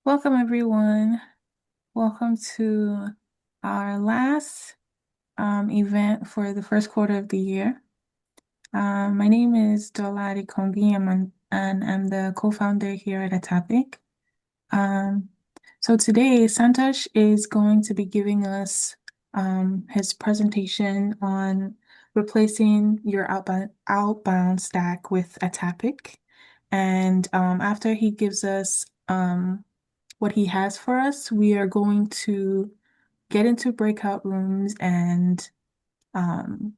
Welcome, everyone. Welcome to our last event for the first quarter of the year. My name is Dolari Kongi, and I'm the co-founder here at ATAPIC. Um, so today, Santosh is going to be giving us his presentation on replacing your outbound stack with ATAPIC. And after he gives us what he has for us, we are going to get into breakout rooms and um,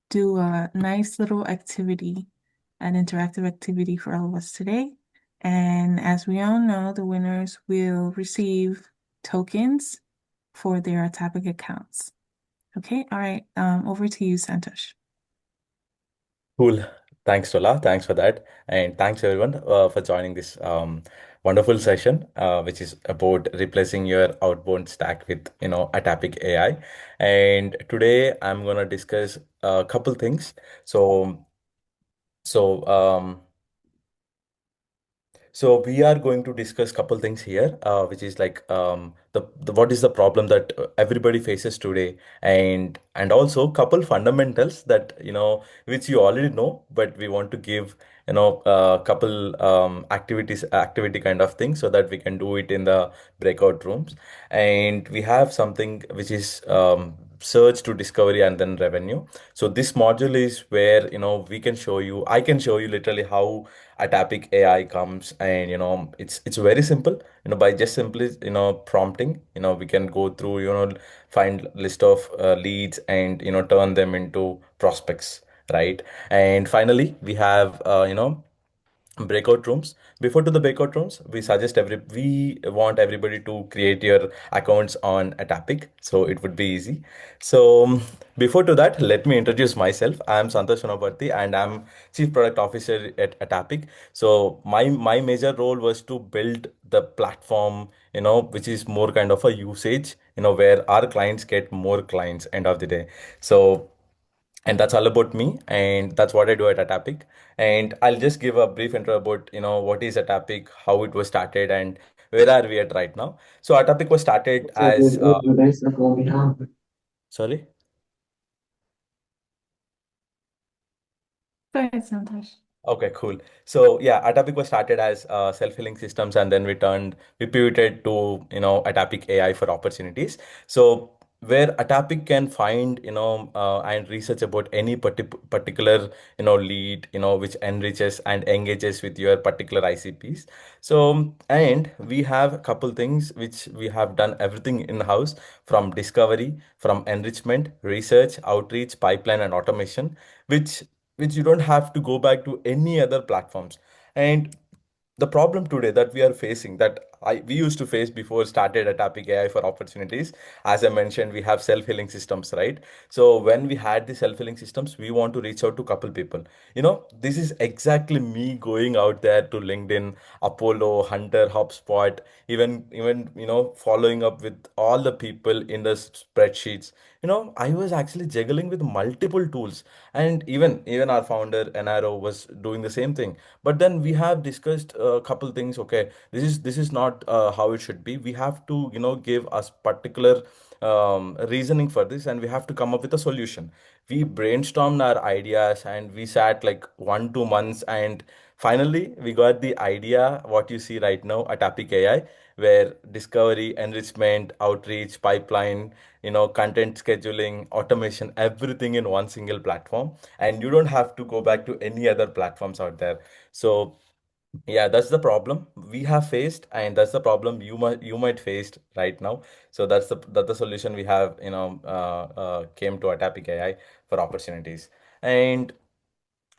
do a nice little activity, an interactive activity for all of us today. And as we all know, the winners will receive tokens for their topic accounts. Okay, all right. Over to you, Santosh. Cool. Thanks, Tola. Thanks for that. And thanks everyone for joining this wonderful session, which is about replacing your outbound stack with, ATAPIC AI. And today I'm gonna discuss a couple things. So, so So we are going to discuss couple things here, which is like the what is the problem that everybody faces today, and also couple fundamentals that which you already know, but we want to give couple activity kind of thing so that we can do it in the breakout rooms, and we have something which is search to discovery and then revenue. So this module is where we can show you, I can show you literally how Atapic AI comes, and it's very simple. By just simply prompting, we can go through, find list of leads and turn them into prospects, right? And finally we have breakout rooms. Before to the breakout rooms, we want everybody to create your accounts on Atapic, so it would be easy. So before to that, let me introduce myself. I'm Santosh Sonaparthi and I'm Chief Product Officer at Atapic. So my major role was to build the platform, which is more kind of a usage, where our clients get more clients end of the day. So and that's all about me, and that's what I do at Atapic. And I'll just give a brief intro about what is Atapic, how it was started, and where are we at right now. So Atapic was started as sorry. Go ahead, Santosh. Okay, cool. So yeah, Atapic was started as self-healing systems, and then we pivoted to Atapic AI for opportunities. So where Atapic can find and research about any particular lead which enriches and engages with your particular ICPs. So and we have a couple things which we have done everything in-house, from discovery, from enrichment, research, outreach, pipeline, and automation, which you don't have to go back to any other platforms. And the problem today that we are facing, that we used to face before started at Topic AI for opportunities, as I mentioned, we have self-healing systems, right? So when we had the self-healing systems, we want to reach out to couple people. This is exactly me going out there to LinkedIn, Apollo, Hunter, HubSpot, even following up with all the people in the spreadsheets. I was actually juggling with multiple tools, and even our founder NRO was doing the same thing. But then we have discussed a couple things. Okay, this is not how it should be. We have to give us particular reasoning for this, and we have to come up with a solution. We brainstormed our ideas and we sat like 1 2 months, and finally we got the idea what you see right now at Apic AI, where discovery, enrichment, outreach, pipeline, content scheduling, automation, everything in one single platform, and you don't have to go back to any other platforms out there. So yeah, that's the problem we have faced, and that's the problem you might face right now. So that's the solution we have, came to Atapic AI for opportunities. And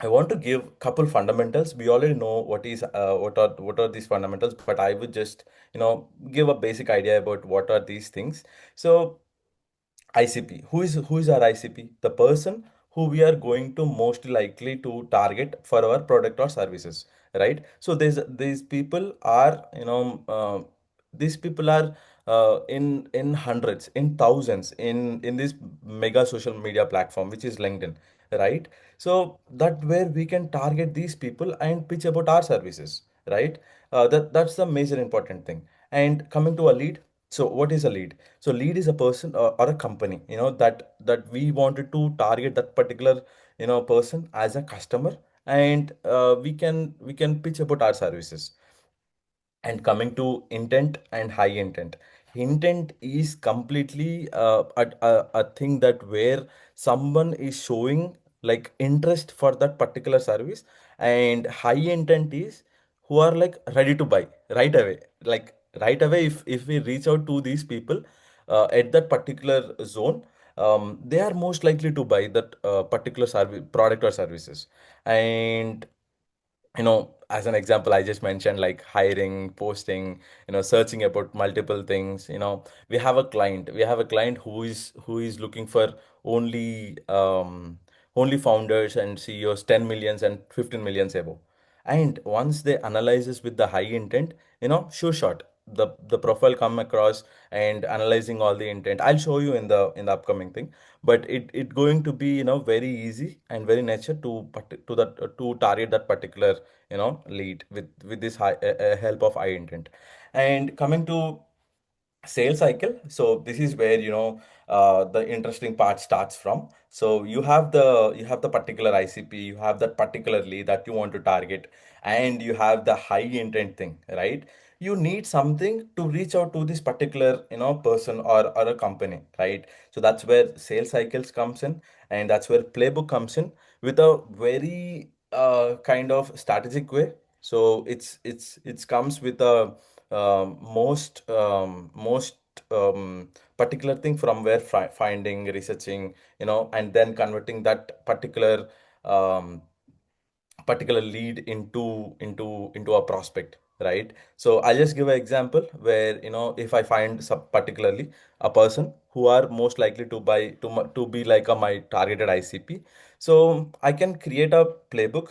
I want to give couple fundamentals. We already know what are these fundamentals, but I would just give a basic idea about what are these things. So ICP. Who is our ICP? The person who we are going to most likely to target for our product or services, right? So these people are these people are in hundreds, in thousands, in this mega social media platform which is LinkedIn, right? So that where we can target these people and pitch about our services, right? That's the major important thing. And coming to a lead, so what is a lead? So lead is a person or a company, that we wanted to target that particular, person as a customer, and we can pitch about our services. And coming to intent and high intent, intent is completely a thing that where someone is showing like interest for that particular service. And high intent is who are like ready to buy right away. Like right away, if we reach out to these people at that particular zone, they are most likely to buy that particular service, product or services. And as an example, I just mentioned like hiring, posting, searching about multiple things. We have a client who is looking for only only founders and CEOs 10 millions and 15 millions above. And once they analyzes with the high intent, sure shot, the profile come across and analyzing all the intent. I'll show you in the upcoming thing, but it going to be very easy and very nature to target that particular lead with this high help of high intent. And coming to sales cycle, so this is where the interesting part starts from. So you have the particular ICP, you have that particular lead that you want to target, and you have the high intent thing, right? You need something to reach out to this particular person or a company, right? So that's where sales cycles comes in, and that's where playbook comes in with a very kind of strategic way. So it's comes with a most particular thing from where finding, researching, and then converting that particular lead into a prospect, right? So I'll just give an example where if I find some particularly a person who are most likely to buy to be like my targeted ICP. So I can create a playbook,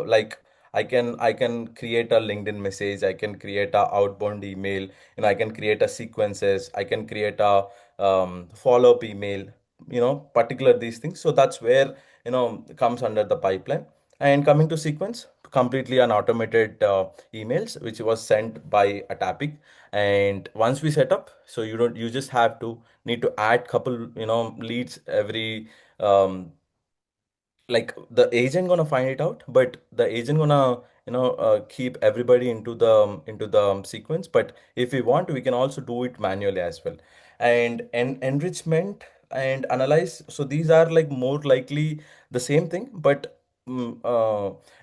like I can create a LinkedIn message, I can create a outbound email, I can create a sequences, I can create a follow-up email, particular these things. So that's where comes under the pipeline. And coming to sequence, completely an automated emails which was sent by ATAPIC. And once we set up, so you just have to need to add couple leads every like the agent gonna find it out, but the agent gonna keep everybody into the sequence. But if we want, we can also do it manually as well. And enrichment and analyze, so these are like more likely the same thing, but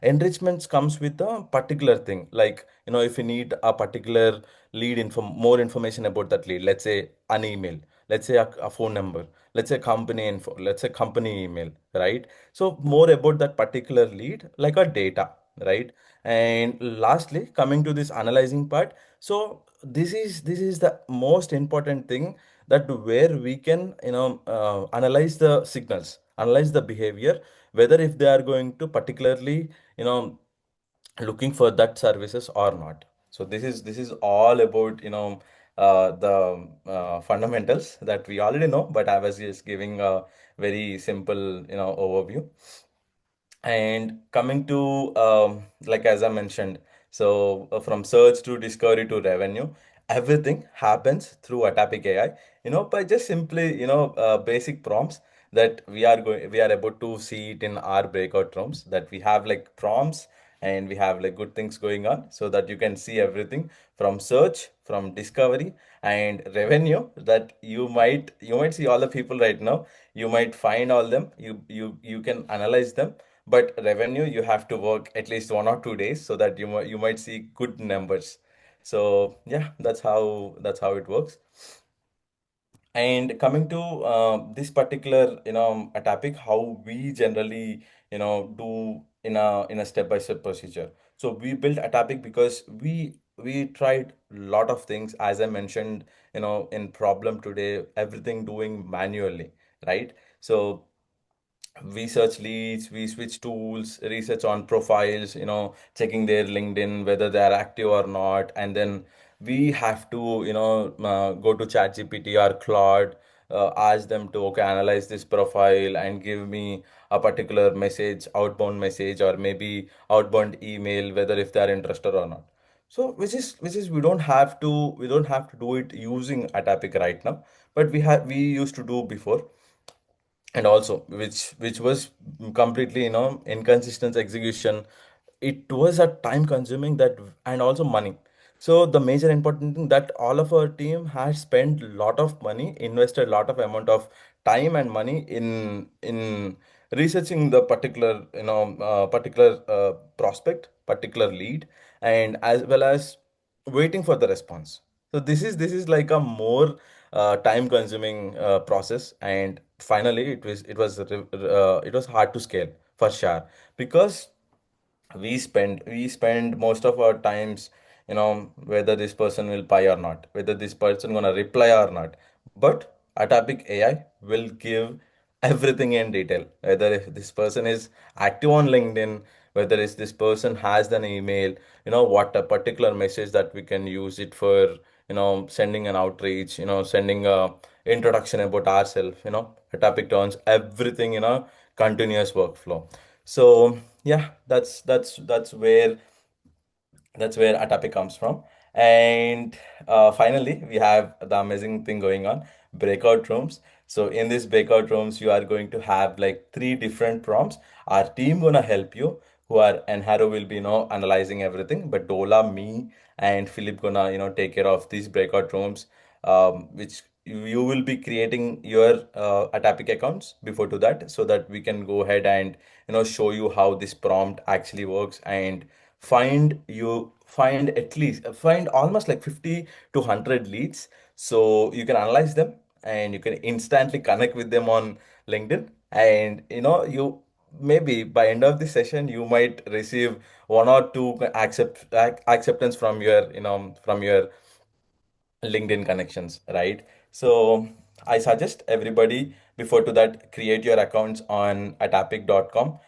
enrichments comes with a particular thing. Like if you need a particular lead info, more information about that lead, let's say an email, let's say a phone number, let's say company info, let's say company email, right? So more about that particular lead, like a data, right? And lastly, coming to this analyzing part, so this is the most important thing, that where we can analyze the signals, analyze the behavior, whether if they are going to particularly you know looking for that services or not. So this is all about the fundamentals that we already know, but I was just giving a very simple overview. And coming to like as I mentioned, so from search to discovery to revenue, everything happens through Atapic AI. By just simply basic prompts that we are able to see it in our breakout rooms, that we have like prompts and we have like good things going on, so that you can see everything from search, from discovery and revenue, that you might see all the people right now, you might find all them, you can analyze them. But revenue, you have to work at least 1 or 2 days, so that you might see good numbers. So yeah, that's how it works. And coming to this particular a topic, how we generally do in a step-by-step procedure. So we built a topic because we tried a lot of things, as I mentioned, in problem today, everything doing manually, right? So we search leads, we switch tools, research on profiles, checking their LinkedIn, whether they are active or not. And then we have to, go to ChatGPT or Claude, ask them to, okay, analyze this profile and give me a particular message, outbound message, or maybe outbound email, whether if they are interested or not. So which is we don't have to do it using Atapic right now, but we used to do before. And also which was completely inconsistent execution. It was a time consuming that, and also money. So the major important thing that all of our team has spent a lot of money, invested a lot of amount of time and money in researching the particular prospect, particular lead, and as well as waiting for the response. So this is like a more time consuming process. And finally it was hard to scale for sure, because we spend most of our times, whether this person will buy or not, whether this person gonna reply or not. But Atapic AI will give everything in detail, whether if this person is active on LinkedIn, whether if this person has an email, what a particular message that we can use it for, sending an outreach, sending a introduction about ourselves. Atapic turns everything in a continuous workflow. So yeah, that's where Atape comes from. And finally, we have the amazing thing going on, breakout rooms. So in these breakout rooms, you are going to have like three different prompts. Our team gonna help you, who are and Haro will be analyzing everything. But Dola, me, and Philip gonna take care of these breakout rooms, which you will be creating your Atapic accounts before to that, so that we can go ahead and show you how this prompt actually works, and find almost like 50 to 100 leads, so you can analyze them and you can instantly connect with them on LinkedIn. And you maybe by end of the session you might receive one or two acceptance from your LinkedIn connections, right? So I suggest everybody before to that create your accounts on atapic.com